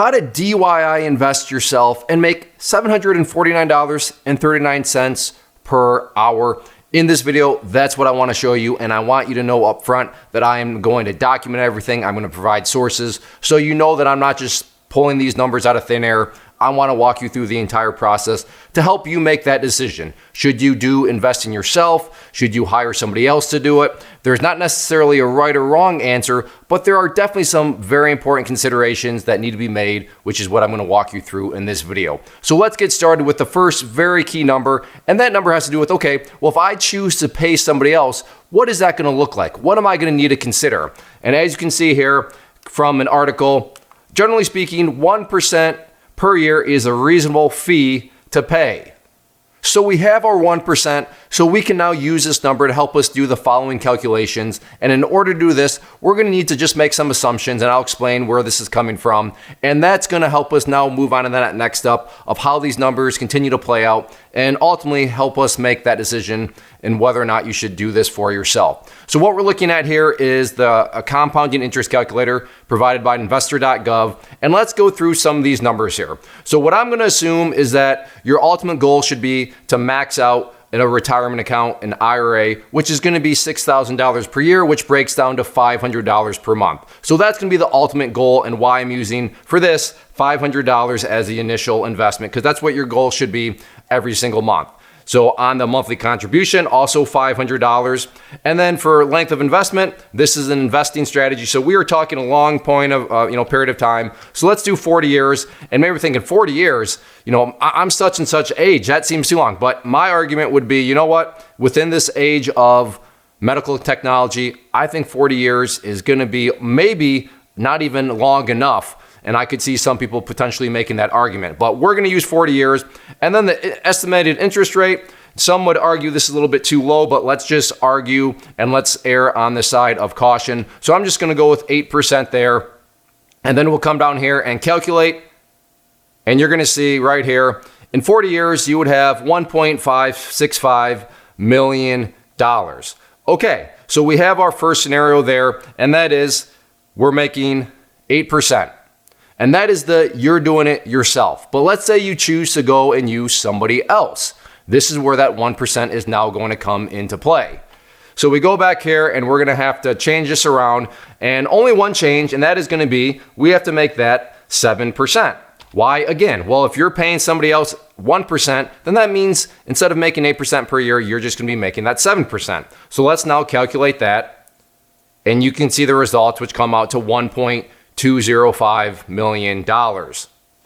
how to DIY invest yourself and make $749.39 per hour. In this video, that's what I want to show you, and I want you to know up front that I am going to document everything. I'm going to provide sources so you know that I'm not just pulling these numbers out of thin air. I want to walk you through the entire process to help you make that decision. Should you invest in yourself? Should you hire somebody else to do it? There's not necessarily a right or wrong answer, but there are definitely some very important considerations that need to be made, which is what I'm going to walk you through in this video. So let's get started with the first very key number, and that number has to do with, okay, well, if I choose to pay somebody else, what is that going to look like? What am I going to need to consider? And as you can see here from an article, generally speaking, 1% per year is a reasonable fee to pay. So we have our 1%, so we can now use this number to help us do the following calculations. And in order to do this, we're going to need to just make some assumptions, and I'll explain where this is coming from. And that's going to help us now move on to that next step of how these numbers continue to play out and ultimately help us make that decision in whether or not you should do this for yourself. So what we're looking at here is a compounding interest calculator provided by investor.gov. And let's go through some of these numbers here. So what I'm going to assume is that your ultimate goal should be to max out in a retirement account, an IRA, which is going to be $6,000 per year, which breaks down to $500 per month. So that's going to be the ultimate goal, and why I'm using for this $500 as the initial investment, because that's what your goal should be every single month. So on the monthly contribution, also $500. And then for length of investment, this is an investing strategy. So we are talking a long point of, period of time. So let's do 40 years. And maybe we're thinking 40 years, I'm such and such age. That seems too long. But my argument would be, you know what? Within this age of medical technology, I think 40 years is going to be maybe not even long enough. And I could see some people potentially making that argument. But we're going to use 40 years. And then the estimated interest rate, some would argue this is a little bit too low, but let's just argue and let's err on the side of caution. So I'm just going to go with 8% there. And then we'll come down here and calculate. And you're going to see right here, in 40 years, you would have $1.565 million. Okay, so we have our first scenario there, and that is we're making 8%. And that is you're doing it yourself. But let's say you choose to go and use somebody else. This is where that 1% is now going to come into play. So we go back here and we're going to have to change this around, and only one change, and that is going to be we have to make that 7%. Why? Again, well, if you're paying somebody else 1%, then that means instead of making 8% per year, you're just going to be making that 7%. So let's now calculate that, and you can see the results, which come out to $1.205 million.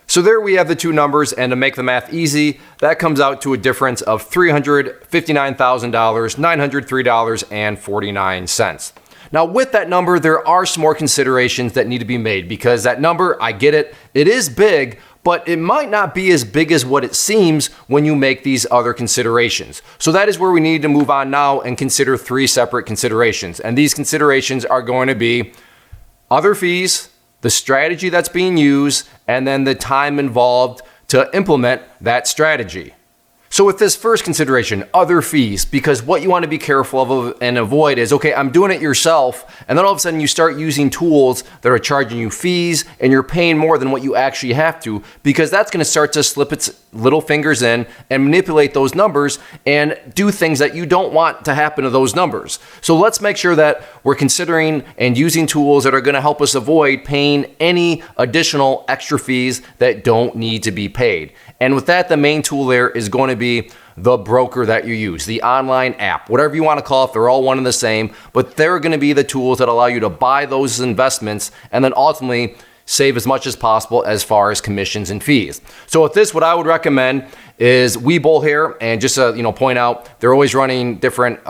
So there we have the two numbers, and to make the math easy, that comes out to a difference of $359,903.49. Now with that number, there are some more considerations that need to be made, because that number, I get it, it is big, but it might not be as big as what it seems when you make these other considerations. So that is where we need to move on now and consider three separate considerations. And these considerations are going to be other fees, the strategy that's being used, and then the time involved to implement that strategy. So with this first consideration, other fees, because what you want to be careful of and avoid is, okay, I'm doing it yourself, and then all of a sudden you start using tools that are charging you fees and you're paying more than what you actually have to, because that's going to start to slip its little fingers in and manipulate those numbers and do things that you don't want to happen to those numbers. So let's make sure that we're considering and using tools that are going to help us avoid paying any additional extra fees that don't need to be paid. And with that, the main tool there is going to be the broker that you use, the online app, whatever you want to call it. They're all one and the same, but they're going to be the tools that allow you to buy those investments and then ultimately save as much as possible as far as commissions and fees. So with this, what I would recommend is Webull here, and just to point out, they're always running different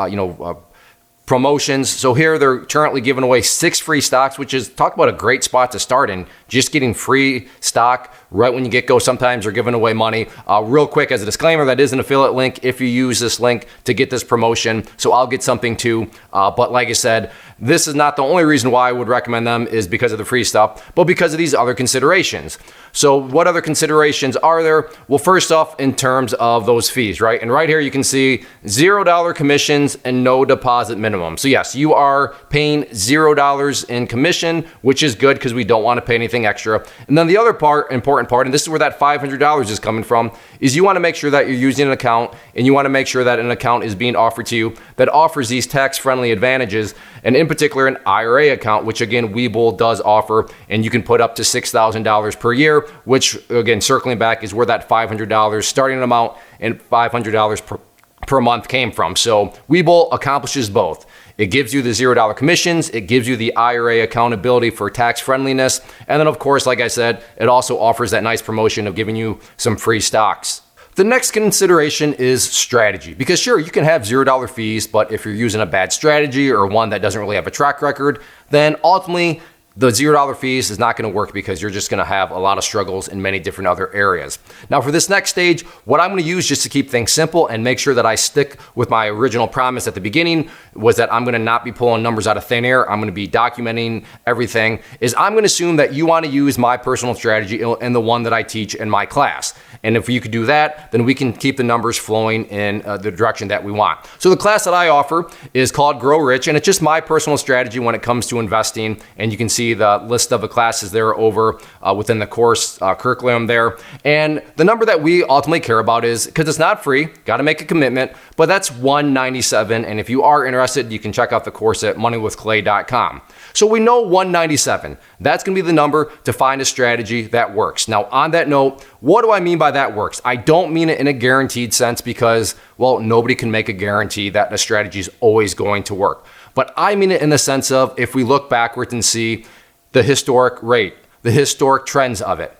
promotions. So here they're currently giving away 6 free stocks, which is, talk about a great spot to start in. Just getting free stock right when you get go. Sometimes they're giving away money. Real quick, as a disclaimer, that is an affiliate link if you use this link to get this promotion. So I'll get something too. But like I said, this is not the only reason why I would recommend them, is because of the free stuff, but because of these other considerations. So what other considerations are there? Well, first off, in terms of those fees, right? And right here you can see $0 commissions and no deposit minimum. minimum. So yes, you are paying $0 in commission, which is good because we don't want to pay anything extra. And then the other important part, and this is where that $500 is coming from, is you want to make sure that you're using an account, and you want to make sure that an account is being offered to you that offers these tax-friendly advantages, and in particular an IRA account, which again Webull does offer, and you can put up to $6,000 per year, which again, circling back, is where that $500 starting amount and $500 per month came from. So Webull accomplishes both. It gives you the $0 commissions, it gives you the IRA accountability for tax friendliness, and then of course, like I said, it also offers that nice promotion of giving you some free stocks. The next consideration is strategy, because sure, you can have $0 fees, but if you're using a bad strategy or one that doesn't really have a track record, then ultimately the $0 fees is not going to work because you're just going to have a lot of struggles in many different other areas. Now for this next stage, what I'm going to use just to keep things simple and make sure that I stick with my original promise at the beginning was that I'm going to not be pulling numbers out of thin air. I'm going to be documenting everything, is I'm going to assume that you want to use my personal strategy and the one that I teach in my class. And if you could do that, then we can keep the numbers flowing in the direction that we want. So the class that I offer is called Grow Rich, and it's just my personal strategy when it comes to investing. And you can see the list of the classes there over within the course curriculum there. And the number that we ultimately care about is, because it's not free, got to make a commitment, but that's $197. And if you are interested, you can check out the course at moneywithclay.com. So we know $197. That's going to be the number to find a strategy that works. Now, on that note, what do I mean by that works? I don't mean it in a guaranteed sense because, well, nobody can make a guarantee that a strategy is always going to work. But I mean it in the sense of if we look backwards and see the historic rate, the historic trends of it.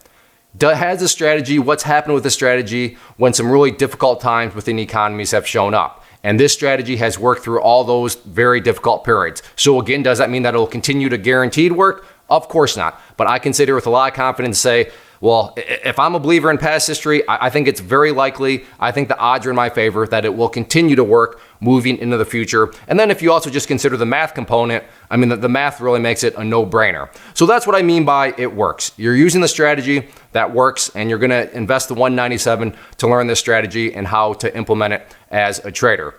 Has the strategy, what's happened with the strategy when some really difficult times within economies have shown up? And this strategy has worked through all those very difficult periods. So again, does that mean that it'll continue to guaranteed work? Of course not. But I consider with a lot of confidence say, well, if I'm a believer in past history, I think it's very likely, I think the odds are in my favor that it will continue to work moving into the future. And then if you also just consider the math component, I mean, the math really makes it a no-brainer. So that's what I mean by it works. You're using the strategy that works, and you're gonna invest the $197 to learn this strategy and how to implement it as a trader.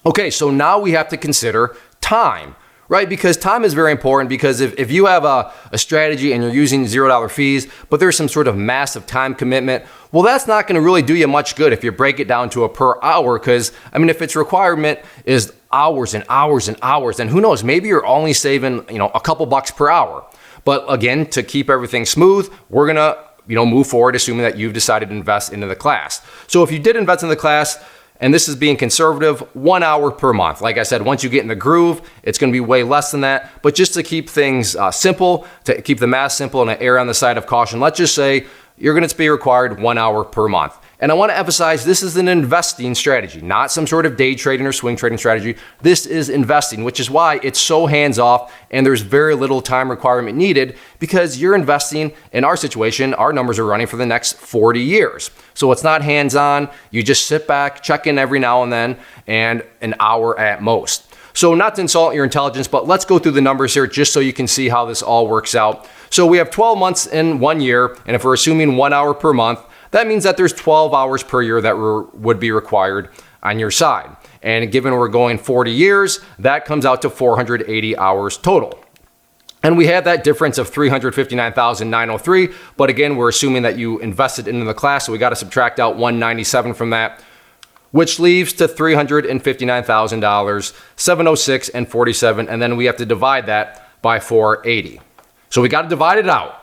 Okay, so now we have to consider time. Right? Because time is very important, because if you have a strategy and you're using $0 fees, but there's some sort of massive time commitment, well, that's not going to really do you much good if you break it down to a per hour. Because, I mean, if its requirement is hours and hours and hours, then who knows, maybe you're only saving, a couple bucks per hour. But again, to keep everything smooth, we're going to, move forward assuming that you've decided to invest into the class. So if you did invest in the class, and this is being conservative, 1 hour per month. Like I said, once you get in the groove, it's going to be way less than that. But just to keep things simple, to keep the math simple and err on the side of caution, let's just say you're going to be required 1 hour per month. And I want to emphasize this is an investing strategy, not some sort of day trading or swing trading strategy. This is investing, which is why it's so hands-off and there's very little time requirement needed, because you're investing. In our situation, our numbers are running for the next 40 years. So it's not hands-on. You just sit back, check in every now and then, and an hour at most. So not to insult your intelligence, but let's go through the numbers here just so you can see how this all works out. So we have 12 months in 1 year, and if we're assuming 1 hour per month, that means that there's 12 hours per year that would be required on your side. And given we're going 40 years, that comes out to 480 hours total. And we have that difference of $359,903. But again, we're assuming that you invested into the class, so we got to subtract out $197 from that, which leaves to $359,000, 706 and 47. And then we have to divide that by 480. So we got to divide it out.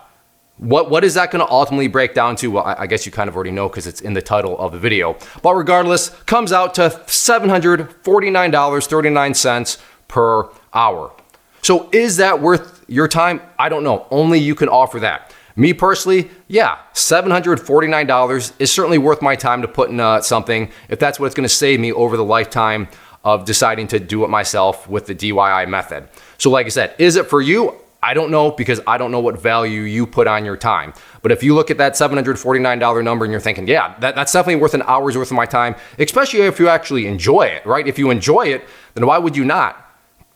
What is that going to ultimately break down to? Well, I guess you kind of already know because it's in the title of the video. But regardless, comes out to $749.39 per hour. So is that worth your time? I don't know. Only you can offer that. Me personally, yeah, $749 is certainly worth my time to put in something if that's what it's going to save me over the lifetime of deciding to do it myself with the DIY method. So like I said, is it for you? I don't know, because I don't know what value you put on your time. But if you look at that $749 number and you're thinking, yeah, that's definitely worth an hour's worth of my time, especially if you actually enjoy it, right? If you enjoy it, then why would you not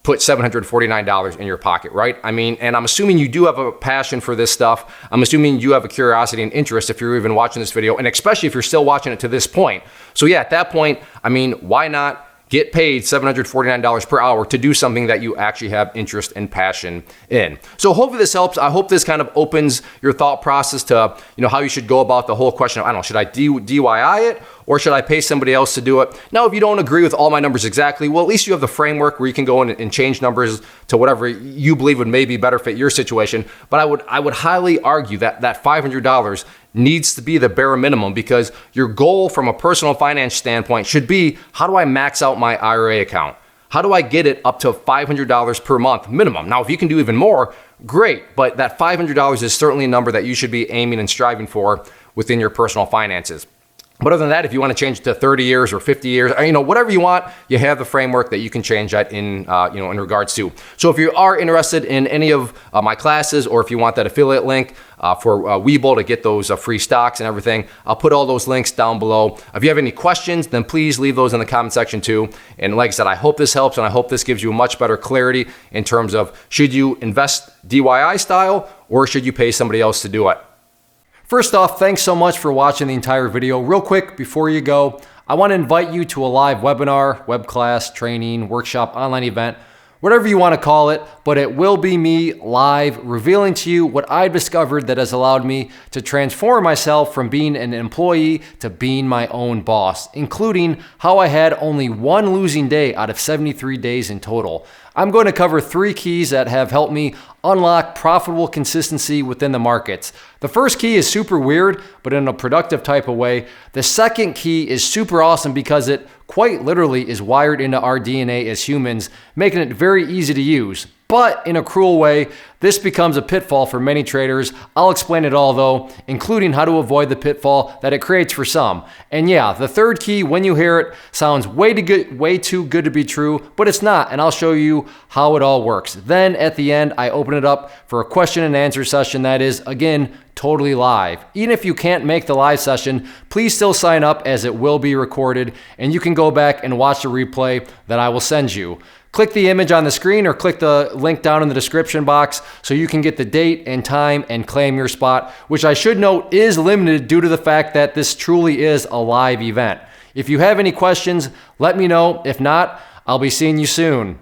put $749 in your pocket, right? I mean, and I'm assuming you do have a passion for this stuff. I'm assuming you have a curiosity and interest if you're even watching this video, and especially if you're still watching it to this point. So yeah, at that point, I mean, why not get paid $749 per hour to do something that you actually have interest and passion in. So hopefully this helps. I hope this kind of opens your thought process to, how you should go about the whole question of, I don't know, should I DIY it or should I pay somebody else to do it? Now, if you don't agree with all my numbers exactly, well, at least you have the framework where you can go in and change numbers to whatever you believe would maybe better fit your situation. But I would highly argue that $500 needs to be the bare minimum, because your goal from a personal finance standpoint should be, how do I max out my IRA account? How do I get it up to $500 per month minimum? Now, if you can do even more, great, but that $500 is certainly a number that you should be aiming and striving for within your personal finances. But other than that, if you want to change it to 30 years or 50 years, whatever you want, you have the framework that you can change that in regards to. So if you are interested in any of my classes, or if you want that affiliate link for Webull to get those free stocks and everything, I'll put all those links down below. If you have any questions, then please leave those in the comment section too. And like I said, I hope this helps, and I hope this gives you much better clarity in terms of, should you invest DIY style or should you pay somebody else to do it? First off, thanks so much for watching the entire video. Real quick, before you go, I want to invite you to a live webinar, web class, training, workshop, online event, whatever you want to call it, but it will be me live revealing to you what I've discovered that has allowed me to transform myself from being an employee to being my own boss, including how I had only one losing day out of 73 days in total. I'm going to cover 3 keys that have helped me unlock profitable consistency within the markets. The first key is super weird, but in a productive type of way. The second key is super awesome because it quite literally is wired into our DNA as humans, making it very easy to use. But in a cruel way, this becomes a pitfall for many traders. I'll explain it all though, including how to avoid the pitfall that it creates for some. And yeah, the third key, when you hear it, sounds way too good to be true, but it's not, and I'll show you how it all works. Then at the end, I open it up for a question and answer session that is, again, totally live. Even if you can't make the live session, please still sign up, as it will be recorded, and you can go back and watch the replay that I will send you. Click the image on the screen or click the link down in the description box so you can get the date and time and claim your spot, which I should note is limited due to the fact that this truly is a live event. If you have any questions, let me know. If not, I'll be seeing you soon.